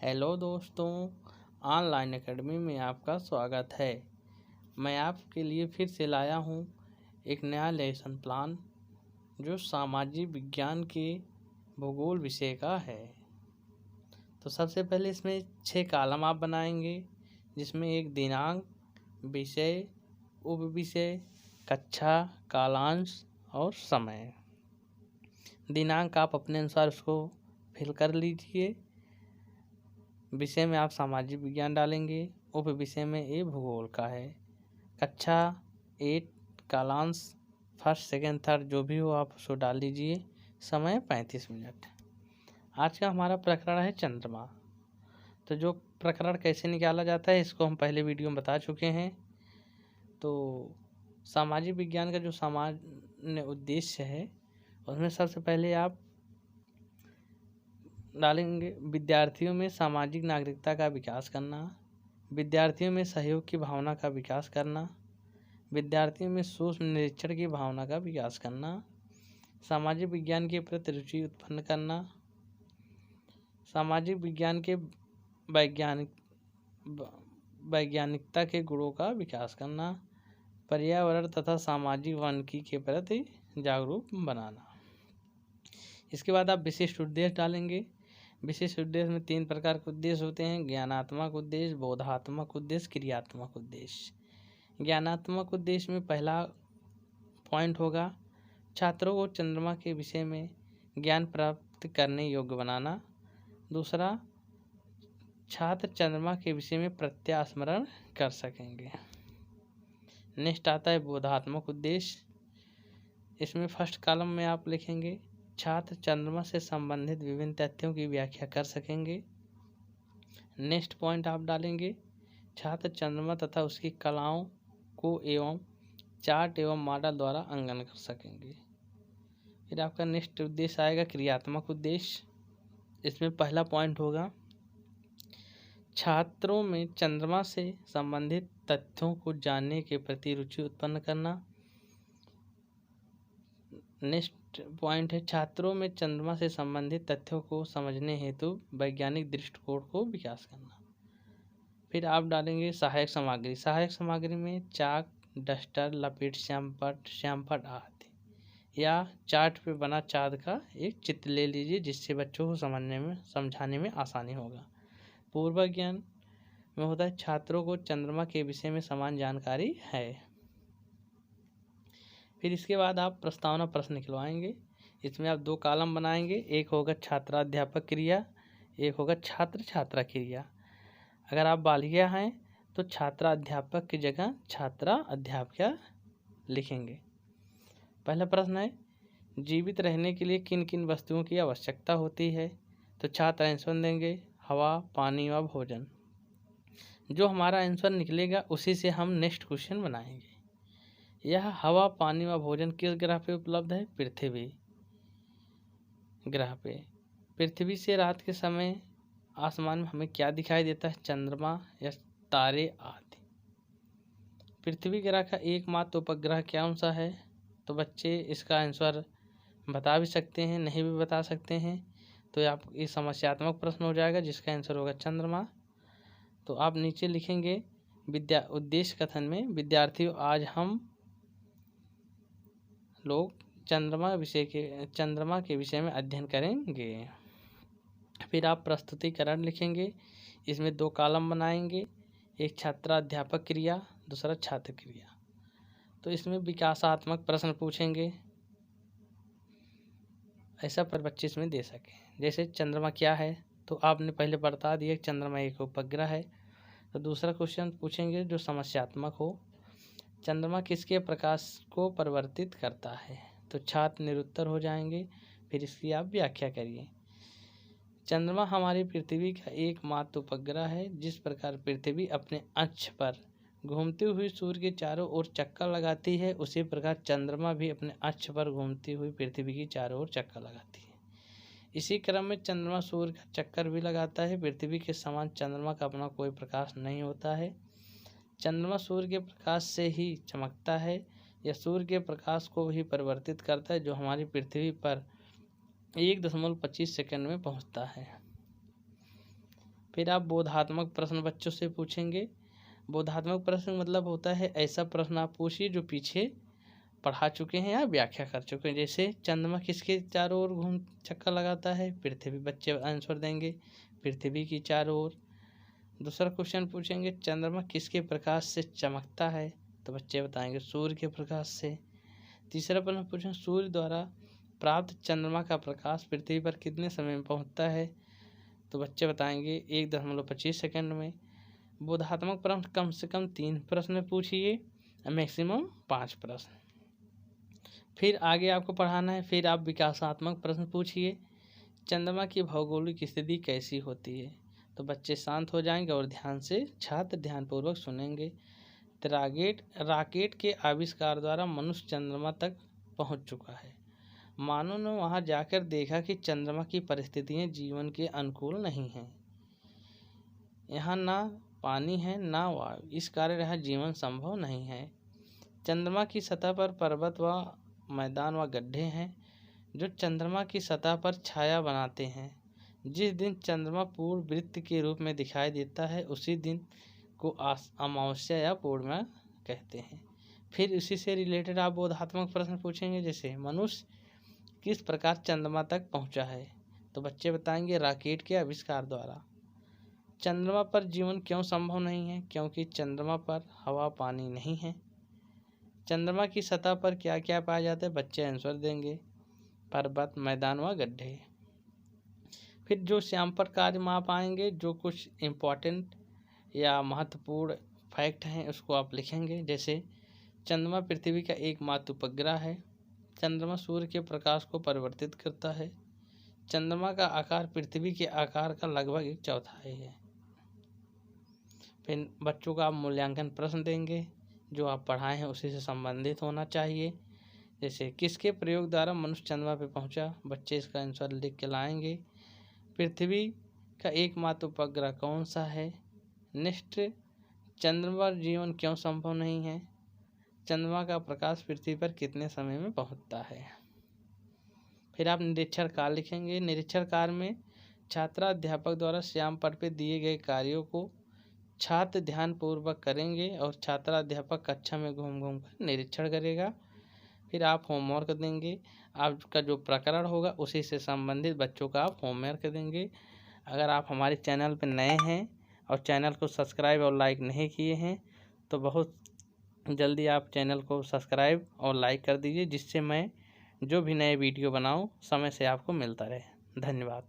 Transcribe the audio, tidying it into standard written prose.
Hello दोस्तों, online academy में आपका स्वागत है। मैं आपके लिए फिर से लाया हूँ एक नया लेसन प्लान जो सामाजिक विज्ञान के भूगोल विषय का है। तो सबसे पहले इसमें 6 कॉलम आप बनाएंगे, जिसमें एक दिनांक, विषय, उपविषय, कक्षा, कालांश और समय। दिनांक आप अपने अनुसार उसको फिल कर लीजिए। विषय में आप सामाजिक विज्ञान डालेंगे, उप विषय में ये भूगोल का है। कक्षा 8, कालांश फर्स्ट, सेकेंड, थर्ड जो भी हो आप उसको डाल दीजिए। समय 35 मिनट। आज का हमारा प्रकरण है चंद्रमा। तो जो प्रकरण कैसे निकाला जाता है इसको हम पहले वीडियो में बता चुके हैं। तो सामाजिक विज्ञान का जो सामान्य उद्देश्य है उसमें सबसे पहले आप डालेंगे विद्यार्थियों में सामाजिक नागरिकता का विकास करना, विद्यार्थियों में सहयोग की भावना का विकास करना, विद्यार्थियों में सूक्ष्म निरीक्षण की भावना का विकास करना, सामाजिक विज्ञान के प्रति रुचि उत्पन्न करना, सामाजिक विज्ञान के वैज्ञानिकता के गुणों का विकास करना, पर्यावरण तथा सामाजिक वानिकी के प्रति जागरूक बनाना। इसके बाद आप विशिष्ट उद्देश्य डालेंगे। विशिष्ट उद्देश्य में 3 प्रकार के उद्देश्य होते हैं: ज्ञानात्मक उद्देश्य, बोधात्मक उद्देश्य, क्रियात्मक उद्देश्य। ज्ञानात्मक उद्देश्य में पहला पॉइंट होगा छात्रों को चंद्रमा के विषय में ज्ञान प्राप्त करने योग्य बनाना। दूसरा, छात्र चंद्रमा के विषय में प्रत्यास्मरण कर सकेंगे। नेक्स्ट आता है बोधात्मक उद्देश्य। इसमें फर्स्ट कॉलम में आप लिखेंगे छात्र चंद्रमा से संबंधित विभिन्न तथ्यों की व्याख्या कर सकेंगे। नेक्स्ट पॉइंट आप डालेंगे छात्र चंद्रमा तथा उसकी कलाओं को एवं चार्ट एवं मॉडल द्वारा अंकन कर सकेंगे। फिर आपका नेक्स्ट उद्देश्य आएगा क्रियात्मक उद्देश्य। इसमें पहला पॉइंट होगा छात्रों में चंद्रमा से संबंधित तथ्यों को जानने के प्रति रुचि उत्पन्न करना। नेक्स्ट पॉइंट है छात्रों में चंद्रमा से संबंधित तथ्यों को समझने हेतु वैज्ञानिक दृष्टिकोण को विकास करना। फिर आप डालेंगे सहायक सामग्री। सहायक सामग्री में चाक, डस्टर, लपेट, श्यामपट्ट आदि, या चार्ट पे बना चाँद का एक चित्र ले लीजिए जिससे बच्चों को समझाने में आसानी होगा। पूर्व ज्ञान में होता है छात्रों को चंद्रमा के विषय में समान जानकारी है। फिर इसके बाद आप प्रस्तावना प्रश्न निकलवाएंगे। इसमें आप 2 कॉलम बनाएंगे, एक होगा छात्राध्यापक क्रिया, एक होगा छात्र छात्रा क्रिया। अगर आप बालिका हैं तो छात्राध्यापक की जगह छात्रा अध्यापिका लिखेंगे। पहला प्रश्न है जीवित रहने के लिए किन किन वस्तुओं की आवश्यकता होती है? तो छात्र आंसर देंगे हवा, पानी व भोजन। जो हमारा आंसर निकलेगा उसी से हम नेक्स्ट क्वेश्चन बनाएंगे। यह हवा, पानी व भोजन किस ग्रह पे उपलब्ध है? पृथ्वी ग्रह पे। पृथ्वी से रात के समय आसमान में हमें क्या दिखाई देता है? चंद्रमा या तारे आदि। पृथ्वी ग्रह का एकमात्र उपग्रह कौन सा है? तो बच्चे इसका आंसर बता भी सकते हैं, नहीं भी बता सकते हैं। तो आप ये समस्यात्मक प्रश्न हो जाएगा जिसका आंसर होगा चंद्रमा। तो आप नीचे लिखेंगे उद्देश्य कथन में विद्यार्थियों आज हम लोग चंद्रमा के विषय में अध्ययन करेंगे। फिर आप प्रस्तुतिकरण लिखेंगे। इसमें 2 कॉलम बनाएंगे, एक छात्राध्यापक क्रिया, दूसरा छात्र क्रिया। तो इसमें विकासात्मक प्रश्न पूछेंगे ऐसा पर बच्चे इसमें दे सकें। जैसे चंद्रमा क्या है? तो आपने पहले बता दिया कि चंद्रमा एक उपग्रह है। तो दूसरा क्वेश्चन पूछेंगे जो समस्यात्मक हो, चंद्रमा किसके प्रकाश को परिवर्तित करता है? तो छात्र निरुत्तर हो जाएंगे। फिर इसकी आप व्याख्या करिए। चंद्रमा हमारी पृथ्वी का एकमात्र उपग्रह है। जिस प्रकार पृथ्वी अपने अक्ष पर घूमती हुई सूर्य के चारों ओर चक्कर लगाती है, उसी प्रकार चंद्रमा भी अपने अक्ष पर घूमती हुई पृथ्वी की चारों ओर चक्कर लगाती है। इसी क्रम में चंद्रमा सूर्य का चक्कर भी लगाता है। पृथ्वी के समान चंद्रमा का अपना कोई प्रकाश नहीं होता है। चंद्रमा सूर्य के प्रकाश से ही चमकता है या सूर्य के प्रकाश को ही परिवर्तित करता है, जो हमारी पृथ्वी पर 1.25 सेकंड में पहुंचता है। फिर आप बोधात्मक प्रश्न बच्चों से पूछेंगे। बोधात्मक प्रश्न मतलब होता है ऐसा प्रश्न आप पूछिए जो पीछे पढ़ा चुके हैं या व्याख्या कर चुके हैं। जैसे चंद्रमा किसके चारों ओर घूम चक्कर लगाता है? पृथ्वी। बच्चे आंसर देंगे पृथ्वी की चारों ओर। दूसरा क्वेश्चन पूछेंगे चंद्रमा किसके प्रकाश से चमकता है? तो बच्चे बताएंगे सूर्य के प्रकाश से। तीसरा प्रश्न पूछें सूर्य द्वारा प्राप्त चंद्रमा का प्रकाश पृथ्वी पर कितने समय में पहुंचता है? तो बच्चे बताएंगे 1.25 सेकंड में। बोधात्मक प्रश्न कम से कम 3 प्रश्न पूछिए, मैक्सिमम 5 प्रश्न। फिर आगे आपको पढ़ाना है। फिर आप विकासात्मक प्रश्न पूछिए। चंद्रमा की भौगोलिक स्थिति कैसी होती है? तो बच्चे शांत हो जाएंगे और छात्र ध्यानपूर्वक सुनेंगे। रॉकेट के आविष्कार द्वारा मनुष्य चंद्रमा तक पहुंच चुका है। मानव ने वहां जाकर देखा कि चंद्रमा की परिस्थितियां जीवन के अनुकूल नहीं हैं। यहाँ ना पानी है ना वायु, इस कारण यहाँ जीवन संभव नहीं है। चंद्रमा की सतह पर पर्वत व मैदान व गड्ढे हैं जो चंद्रमा की सतह पर छाया बनाते हैं। जिस दिन चंद्रमा पूर्ण वृत्त के रूप में दिखाई देता है उसी दिन को अमावस्या या पूर्णिमा कहते हैं। फिर इसी से रिलेटेड आप बोधात्मक प्रश्न पूछेंगे। जैसे मनुष्य किस प्रकार चंद्रमा तक पहुंचा है? तो बच्चे बताएंगे रॉकेट के आविष्कार द्वारा। चंद्रमा पर जीवन क्यों संभव नहीं है? क्योंकि चंद्रमा पर हवा पानी नहीं है। चंद्रमा की सतह पर क्या क्या पाया जाता है? बच्चे आंसर देंगे पर्वत मैदान व गड्ढे। फिर जो श्यामपट्ट कार्य में आप आएंगे, जो कुछ इम्पोर्टेंट या महत्वपूर्ण फैक्ट हैं उसको आप लिखेंगे। जैसे चंद्रमा पृथ्वी का एकमात्र उपग्रह है। चंद्रमा सूर्य के प्रकाश को परिवर्तित करता है। चंद्रमा का आकार पृथ्वी के आकार का लगभग 1/4 है। फिर बच्चों का आप मूल्यांकन प्रश्न देंगे, जो आप पढ़ाए हैं उसी से संबंधित होना चाहिए। जैसे किसके प्रयोग द्वारा मनुष्य चंद्रमा पर पहुंचा? बच्चे इसका आंसर लिख के लाएंगे। पृथ्वी का एकमात्र उपग्रह कौन सा है? नेक्स्ट, चंद्रमा पर जीवन क्यों संभव नहीं है? चंद्रमा का प्रकाश पृथ्वी पर कितने समय में पहुंचता है? फिर आप निरीक्षण कार्य लिखेंगे। निरीक्षण कार्य में छात्राध्यापक द्वारा श्यामपट्ट पर दिए गए कार्यों को छात्र ध्यानपूर्वक करेंगे और छात्राध्यापक कक्षा में घूम घूम कर निरीक्षण करेगा। फिर आप होमवर्क देंगे। आपका जो प्रकरण होगा उसी से संबंधित बच्चों का आप होमवर्क देंगे। अगर आप हमारे चैनल पर नए हैं और चैनल को सब्सक्राइब और लाइक नहीं किए हैं तो बहुत जल्दी आप चैनल को सब्सक्राइब और लाइक कर दीजिए, जिससे मैं जो भी नए वीडियो बनाऊं समय से आपको मिलता रहे। धन्यवाद।